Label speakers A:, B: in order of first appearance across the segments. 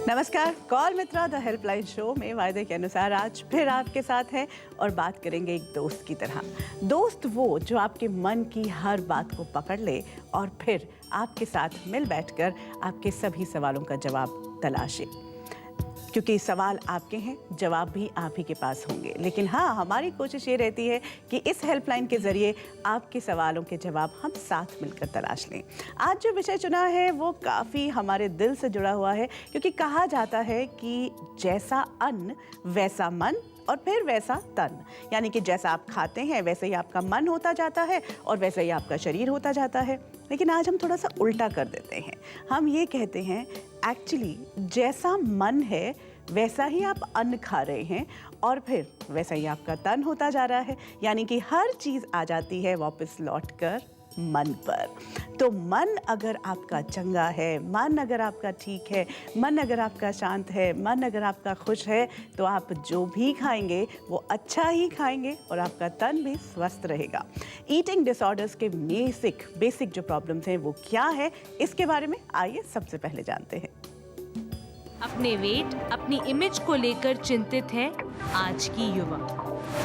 A: नमस्कार, call Mitra the helpline show में वायदे के अनुसार आज फिर आपके साथ है और बात करेंगे एक दोस्त की तरह। दोस्त वो जो आपके मन की हर बात को पकड़ ले और फिर आपके साथ मिल बैठकर आपके सभी सवालों का जवाब तलाशे, क्योंकि सवाल आपके हैं, जवाब भी आप ही के पास होंगे। लेकिन हाँ, हमारी कोशिश ये रहती है कि इस हेल्पलाइन के ज़रिए आपके सवालों के जवाब हम साथ मिलकर तलाश लें। आज जो विषय चुना है वो काफ़ी हमारे दिल से जुड़ा हुआ है, क्योंकि कहा जाता है कि जैसा अन्न वैसा मन और फिर वैसा तन, यानी कि जैसा आप खाते हैं वैसे ही आपका मन होता जाता है और वैसे ही आपका शरीर होता जाता है। लेकिन आज हम थोड़ा सा उल्टा कर देते हैं। हम ये कहते हैं एक्चुअली जैसा मन है वैसा ही आप अन्न खा रहे हैं और फिर वैसा ही आपका तन होता जा रहा है, यानी कि हर चीज़ आ जाती है वापस लौटकर मन पर। तो मन अगर आपका चंगा है, मन अगर आपका ठीक है, मन अगर आपका शांत है, मन अगर आपका खुश है, तो आप जो भी खाएंगे वो अच्छा ही खाएंगे और आपका तन भी स्वस्थ रहेगा। ईटिंग डिसऑर्डर्स के बेसिक जो प्रॉब्लम्स हैं वो क्या है, इसके बारे में आइए सबसे पहले जानते हैं।
B: अपने वेट, अपनी इमेज को लेकर चिंतित है आज की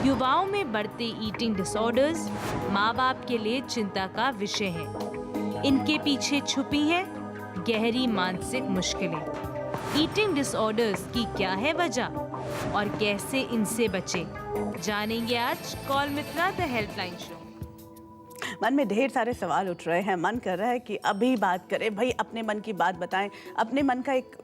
B: युवाओं में बढ़ते ईटिंग डिसऑर्डर्स माँ बाप के लिए चिंता का विषय है। इनके पीछे छुपी हैं गहरी मानसिक मुश्किलें। ईटिंग डिसऑर्डर्स की क्या है वजह और कैसे इनसे बचे, जानेंगे आज call Mitra the helpline show.
A: मन में ढेर सारे सवाल उठ रहे हैं, मन कर रहा है कि अभी बात करें, भाई अपने मन की बात बताएं, अपने मन का एक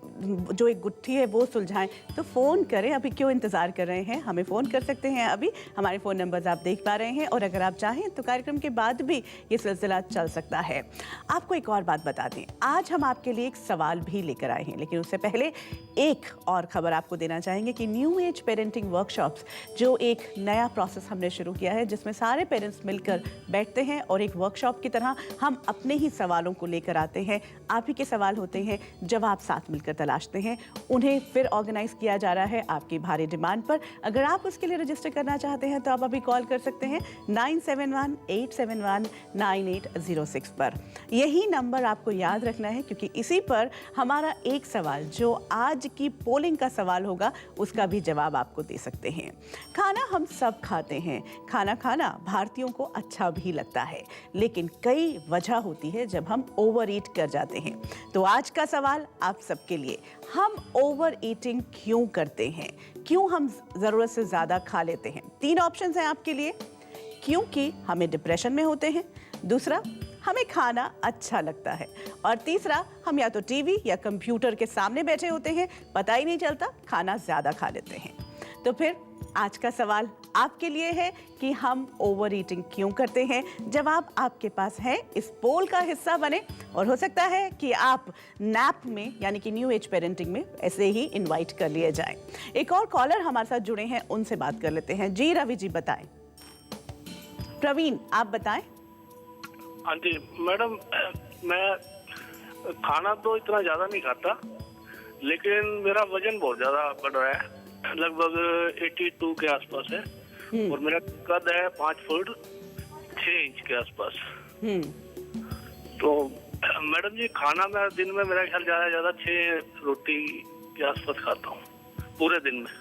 A: गुत्थी है वो सुलझाएं। तो फ़ोन करें, अभी क्यों इंतज़ार कर रहे हैं, हमें फ़ोन कर सकते हैं। अभी हमारे फ़ोन नंबर्स आप देख पा रहे हैं और अगर आप चाहें तो कार्यक्रम के बाद भी ये सिलसिला चल सकता है। आपको एक और बात बता दें, आज हम आपके लिए एक सवाल भी लेकर आए हैं, लेकिन उससे पहले एक और ख़बर आपको देना चाहेंगे कि न्यू एज पेरेंटिंग वर्कशॉप्स, जो एक नया प्रोसेस हमने शुरू किया है जिसमें सारे पेरेंट्स मिलकर बैठते हैं और एक वर्कशॉप की तरह हम अपने ही सवालों को लेकर आते हैं। आप ही के सवाल होते हैं, जवाब साथ मिलकर तलाशते हैं, उन्हें फिर ऑर्गेनाइज किया जा रहा है आपकी भारी डिमांड पर। अगर आप उसके लिए रजिस्टर करना चाहते हैं तो आप अभी कॉल कर सकते हैं 9718719806 पर। यही नंबर आपको याद रखना है, क्योंकि इसी पर हमारा एक सवाल जो आज की पोलिंग का सवाल होगा उसका भी जवाब आपको दे सकते हैं। खाना हम सब खाते हैं, खाना खाना भारतीयों को अच्छा भी लगता है, लेकिन कई वजह होती है जब हम ओवर ईट कर जाते हैं। तो आज का सवाल आप सबके लिए, हम ओवर ईटिंग क्यों करते हैं, क्यों हम ज़रूरत से ज़्यादा खा लेते हैं। 3 ऑप्शंस हैं आपके लिए। क्योंकि हमें डिप्रेशन में होते हैं, दूसरा हमें खाना अच्छा लगता है, और तीसरा हम या तो टीवी या कंप्यूटर के सामने बैठे होते हैं, पता ही नहीं चलता, खाना ज़्यादा खा लेते हैं। तो फिर आज का सवाल आपके लिए है कि हम ओवर ईटिंग क्यों करते हैं। जवाब आपके पास है, इस पोल का हिस्सा बने और हो सकता है कि आप नैप में यानी कि न्यू एज पेरेंटिंग में ऐसे ही इनवाइट कर लिए जाएं। एक और कॉलर हमारे साथ जुड़े हैं, उनसे बात कर लेते हैं। जी रवि जी, बताएं। प्रवीण, आप बताएं।
C: हाँ जी मैडम, मैं खाना तो इतना ज़्यादा नहीं खाता, लेकिन मेरा वजन बहुत ज़्यादा बढ़ रहा है, लगभग 82 के आसपास है और मेरा कद है 5 फुट 6 इंच के आसपास। तो मैडम जी, खाना मैं दिन में मेरा ख्याल ज़्यादा 6 रोटी के आसपास खाता हूँ पूरे दिन में।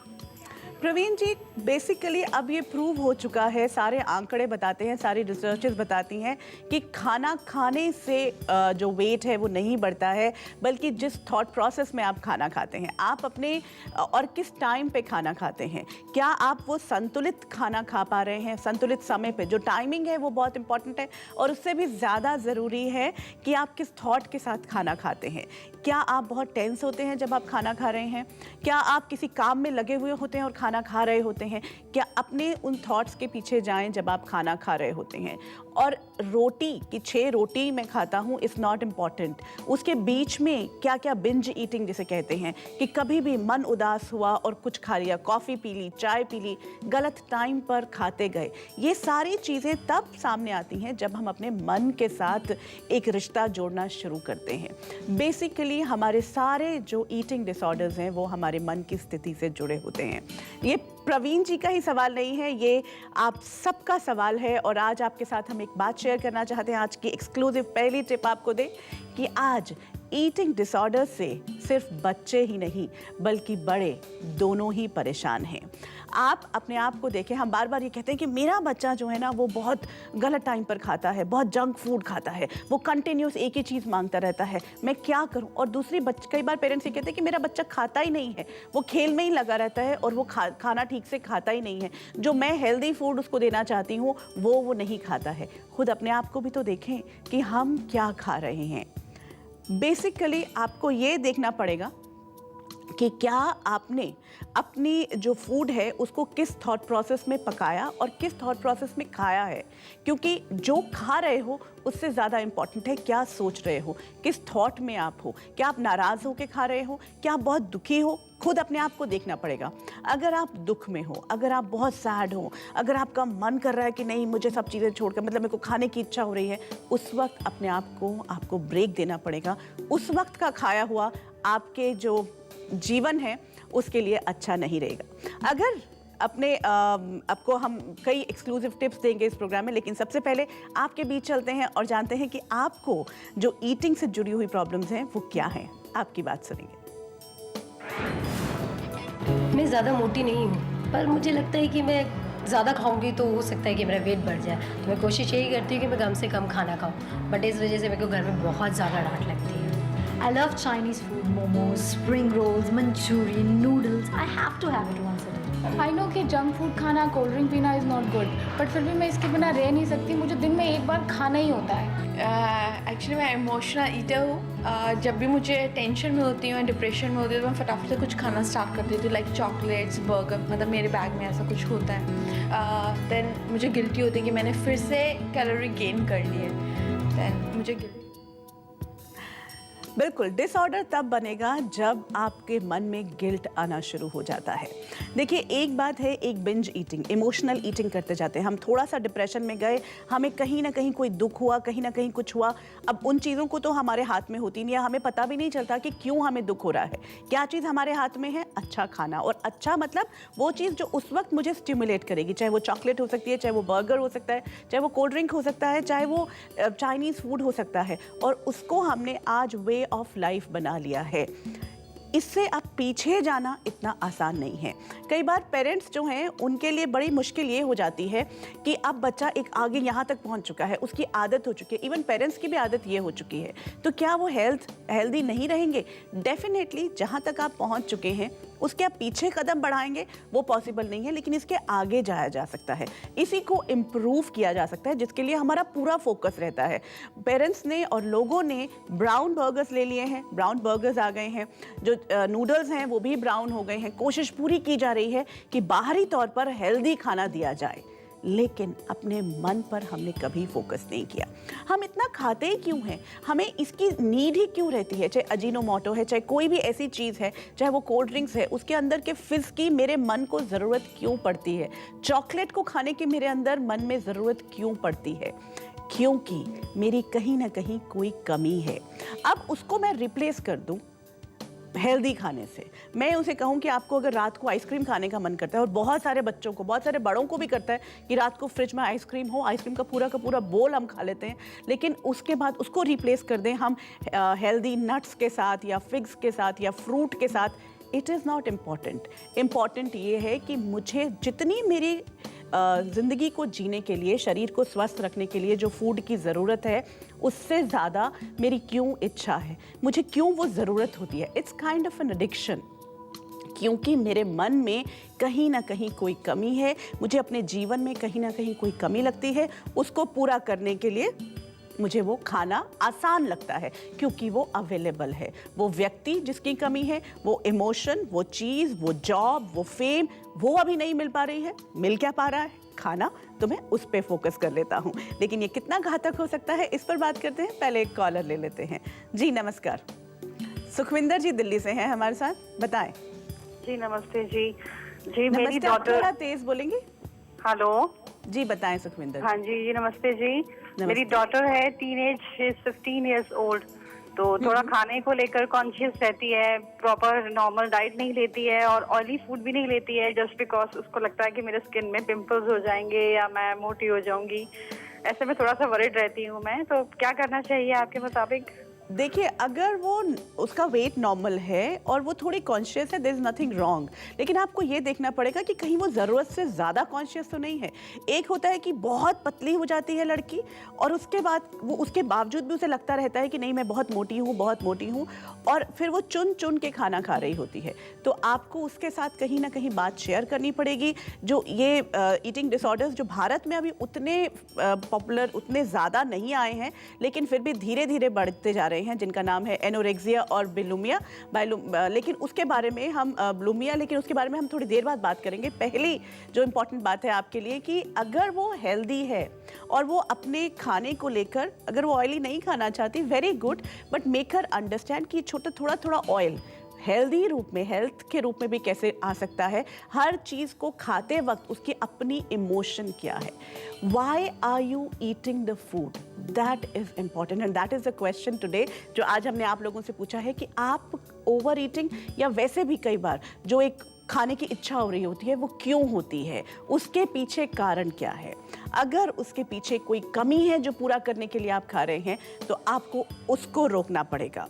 A: प्रवीण जी, बेसिकली अब ये प्रूव हो चुका है, सारे आंकड़े बताते हैं, सारी रिसर्चेस बताती हैं कि खाना खाने से जो वेट है वो नहीं बढ़ता है, बल्कि जिस थॉट प्रोसेस में आप खाना खाते हैं, आप अपने और किस टाइम पे खाना खाते हैं, क्या आप वो संतुलित खाना खा पा रहे हैं संतुलित समय पे। जो टाइमिंग है वो बहुत इंपॉर्टेंट है, और उससे भी ज़्यादा ज़रूरी है कि आप किस थॉट के साथ खाना खाते हैं। क्या आप बहुत टेंस होते हैं जब आप खाना खा रहे हैं, क्या आप किसी काम में लगे हुए होते हैं और खाना खा रहे होते हैं, क्या अपने उन थॉट्स के पीछे जाएं जब आप खाना खा रहे होते हैं। और रोटी कि 6 रोटी मैं खाता हूँ इज़ नॉट इम्पॉर्टेंट, उसके बीच में क्या क्या बिंज ईटिंग जिसे कहते हैं, कि कभी भी मन उदास हुआ और कुछ खा लिया, कॉफ़ी पी ली, चाय पी ली, गलत टाइम पर खाते गए, ये सारी चीज़ें तब सामने आती हैं जब हम अपने मन के साथ एक रिश्ता जोड़ना शुरू करते हैं। बेसिकली हमारे सारे जो ईटिंग डिसऑर्डर्स हैं वो हमारे मन की स्थिति से जुड़े होते हैं। ये प्रवीण जी का ही सवाल नहीं है, ये आप सबका सवाल है। और आज आपके साथ हम एक बात शेयर करना चाहते हैं, आज की एक्सक्लूसिव पहली टिप आपको दें कि आज ईटिंग डिसऑर्डर से सिर्फ बच्चे ही नहीं बल्कि बड़े दोनों ही परेशान हैं। आप अपने आप को देखें, हम बार बार ये कहते हैं कि मेरा बच्चा जो है ना वो बहुत गलत टाइम पर खाता है, बहुत जंक फूड खाता है, वो कंटिन्यूस एक ही चीज़ मांगता रहता है, मैं क्या करूं। और दूसरी कई बार पेरेंट्स ये कहते हैं कि मेरा बच्चा खाता ही नहीं है, वो खेल में ही लगा रहता है और वो खाना ठीक से खाता ही नहीं है, जो मैं हेल्दी फूड उसको देना चाहती हूँ वो नहीं खाता है। खुद अपने आप को भी तो देखें कि हम क्या खा रहे हैं। बेसिकली आपको ये देखना पड़ेगा कि क्या आपने अपनी जो फूड है उसको किस थॉट प्रोसेस में पकाया और किस थॉट प्रोसेस में खाया है, क्योंकि जो खा रहे हो उससे ज़्यादा इम्पॉर्टेंट है क्या सोच रहे हो, किस थॉट में आप हो। क्या आप नाराज़ हो के खा रहे हो, क्या आप बहुत दुखी हो, खुद अपने आप को देखना पड़ेगा। अगर आप दुख में हो, अगर आप बहुत सैड हो, अगर आपका मन कर रहा है कि नहीं मुझे सब चीज़ें छोड़कर मतलब मेरे को खाने की इच्छा हो रही है, उस वक्त अपने आप को आपको ब्रेक देना पड़ेगा। उस वक्त का खाया हुआ आपके जो जीवन है उसके लिए अच्छा नहीं रहेगा। अगर अपने आपको हम कई एक्सक्लूसिव टिप्स देंगे इस प्रोग्राम में, लेकिन सबसे पहले आपके बीच चलते हैं और जानते हैं कि आपको जो ईटिंग से जुड़ी हुई प्रॉब्लम्स हैं वो क्या हैं। आपकी बात सुनेंगे।
D: मैं ज़्यादा मोटी नहीं हूँ, पर मुझे लगता है कि मैं ज़्यादा खाऊंगी तो हो सकता है कि मेरा वेट बढ़ जाए, तो मैं कोशिश यही करती हूँ कि मैं कम से कम खाना खाऊँ, बट इस वजह से मेरे को घर में बहुत ज़्यादा डांट लगती है।
E: I love Chinese food, momos, spring rolls, Manchurian, noodles. I have to have it once a day.
F: I know कि जंक फूड खाना, कोल्ड ड्रिंक पीना इज़ नॉट गुड, बट फिर भी मैं इसके बिना रह नहीं सकती। मुझे दिन में एक बार खाना ही होता है।
G: एक्चुअली मैं इमोशनल ईटर हूँ। जब भी मुझे टेंशन में होती हूँ, डिप्रेशन में होती हूँ, तो मैं फटाफट से कुछ खाना स्टार्ट कर देती हूँ, लाइक चॉकलेट्स, बर्गर, मतलब मेरे बैग में ऐसा कुछ होता है। देन मुझे गिल्टी होती है कि मैंने फिर से कैलोरी गेन कर ली है, देन मुझे
A: बिल्कुल, डिसऑर्डर तब बनेगा जब आपके मन में गिल्ट आना शुरू हो जाता है। देखिए, एक बात है एक बिंज ईटिंग, इमोशनल ईटिंग करते जाते हैं हम, थोड़ा सा डिप्रेशन में गए, हमें कहीं ना कहीं कोई दुख हुआ, कहीं ना कहीं कुछ हुआ। अब उन चीज़ों को तो हमारे हाथ में होती नहीं है, हमें पता भी नहीं चलता कि क्यों हमें दुख हो रहा है। क्या चीज़ हमारे हाथ में है? अच्छा खाना। और अच्छा मतलब वो चीज़ जो उस वक्त मुझे स्टिमुलेट करेगी, चाहे वो चॉकलेट हो सकती है, चाहे वो बर्गर हो सकता है, चाहे वो कोल्ड ड्रिंक हो सकता है, चाहे वो चाइनीज़ फूड हो सकता है, और उसको हमने आज वे ऑफ लाइफ बना लिया है। इससे अब पीछे जाना इतना आसान नहीं है। कई बार पेरेंट्स जो हैं उनके लिए बड़ी मुश्किल ये हो जाती है कि अब बच्चा एक आगे यहाँ तक पहुँच चुका है, उसकी आदत हो चुकी है, इवन पेरेंट्स की भी आदत ये हो चुकी है, तो क्या वो हेल्दी नहीं रहेंगे? डेफिनेटली जहाँ तक आप पहुँच चुके हैं उसके आप पीछे कदम बढ़ाएंगे वो पॉसिबल नहीं है, लेकिन इसके आगे जाया जा सकता है, इसी को इम्प्रूव किया जा सकता है, जिसके लिए हमारा पूरा फोकस रहता है। पेरेंट्स ने और लोगों ने ब्राउन बर्गर्स ले लिए हैं, ब्राउन बर्गर्स आ गए हैं, जो नूडल्स हैं वो भी ब्राउन हो गए हैं। कोशिश पूरी की जा रही है कि बाहरी तौर पर हेल्दी खाना दिया जाए, लेकिन अपने मन पर हमने कभी फोकस नहीं किया। हम इतना खाते ही क्यों हैं? हमें इसकी नीड ही क्यों रहती है? चाहे अजीनोमोटो है, चाहे कोई भी ऐसी चीज़ है, चाहे वो कोल्ड ड्रिंक्स है, उसके अंदर के फिज़ की मेरे मन को ज़रूरत क्यों पड़ती है? चॉकलेट को खाने की मेरे अंदर मन में ज़रूरत क्यों पड़ती है? क्योंकि मेरी कहीं ना कहीं कोई कमी है। अब उसको मैं रिप्लेस कर दूँ हेल्दी खाने से। मैं उसे कहूँ कि आपको अगर रात को आइसक्रीम खाने का मन करता है, और बहुत सारे बच्चों को, बहुत सारे बड़ों को भी करता है कि रात को फ्रिज में आइसक्रीम हो, आइसक्रीम का पूरा बोल हम खा लेते हैं, लेकिन उसके बाद उसको रिप्लेस कर दें हम हेल्दी नट्स के साथ या फिग्स के साथ या फ्रूट के साथ, it is not important. Important ये है कि मुझे जितनी मेरी ज़िंदगी को जीने के लिए, शरीर को स्वस्थ रखने के लिए जो फूड की ज़रूरत है, उससे ज़्यादा मेरी क्यों इच्छा है, मुझे क्यों वो ज़रूरत होती है। It's kind of an addiction, क्योंकि मेरे मन में कहीं ना कहीं कोई कमी है, मुझे अपने जीवन में कहीं ना कहीं कोई कमी लगती है, उसको पूरा करने के लिए मुझे वो खाना आसान लगता है क्योंकि वो अवेलेबल है। वो व्यक्ति जिसकी कमी है, वो इमोशन, वो चीज़, वो जॉब, वो फेम, वो अभी नहीं मिल पा रही है, मिल क्या पा रहा है? खाना। तो मैं उस पर फोकस कर लेता हूँ, लेकिन ये कितना घातक हो सकता है इस पर बात करते हैं। पहले एक कॉलर ले लेते हैं। जी नमस्कार, सुखविंदर जी दिल्ली से हैं हमारे साथ, बताएं।
H: जी नमस्ते जी। जी मेरी डॉटर,
A: थोड़ा तेज बोलेंगी?
H: हेलो
A: जी बताएं सुखविंदर।
H: हाँ जी नमस्ते जी। मेरी डॉटर है, टीनेज, 15 इयर्स ओल्ड, तो थोड़ा खाने को लेकर कॉन्शियस रहती है, प्रॉपर नॉर्मल डाइट नहीं लेती है और ऑयली फूड भी नहीं लेती है, जस्ट बिकॉज उसको लगता है कि मेरे स्किन में पिंपल्स हो जाएंगे या मैं मोटी हो जाऊंगी। ऐसे में थोड़ा सा वरिड रहती हूँ मैं, तो क्या करना चाहिए आपके मुताबिक?
A: देखिए, अगर वो उसका वेट नॉर्मल है और वो थोड़ी कॉन्शियस है, देयर इज नथिंग रॉन्ग, लेकिन आपको ये देखना पड़ेगा कि कहीं वो ज़रूरत से ज़्यादा कॉन्शियस तो नहीं है। एक होता है कि बहुत पतली हो जाती है लड़की और उसके बाद वो उसके बावजूद भी उसे लगता रहता है कि नहीं मैं बहुत मोटी हूँ, बहुत मोटी हूँ, और फिर वो चुन चुन के खाना खा रही होती है। तो आपको उसके साथ कहीं ना कहीं बात शेयर करनी पड़ेगी। जो ये ईटिंग डिसऑर्डर्स जो भारत में अभी उतने पॉपुलर, उतने ज़्यादा नहीं आए हैं, लेकिन फिर भी धीरे धीरे बढ़ते जा रहे हैं, जिनका नाम है एनोरेक्सिया और बुलिमिया। लेकिन उसके बारे में हम बुलिमिया, लेकिन उसके बारे में हम थोड़ी देर बाद बात करेंगे। पहली जो इम्पोर्टेंट बात है आपके लिए कि अगर वो हेल्दी है और वो अपने खाने को लेकर, अगर वो ऑयली नहीं खाना चाहती, very good, but make her understand कि छोटा थोड़ा थोड़ा ऑयल हेल्दी रूप में, हेल्थ के रूप में भी कैसे आ सकता है। हर चीज़ को खाते वक्त उसकी अपनी इमोशन क्या है। Why are you eating the food, that is important and that is the question today, जो आज हमने आप लोगों से पूछा है कि आप ओवर ईटिंग या वैसे भी कई बार जो एक खाने की इच्छा हो रही होती है वो क्यों होती है, उसके पीछे कारण क्या है। अगर उसके पीछे कोई कमी है जो पूरा करने के लिए आप खा रहे हैं तो आपको उसको रोकना पड़ेगा।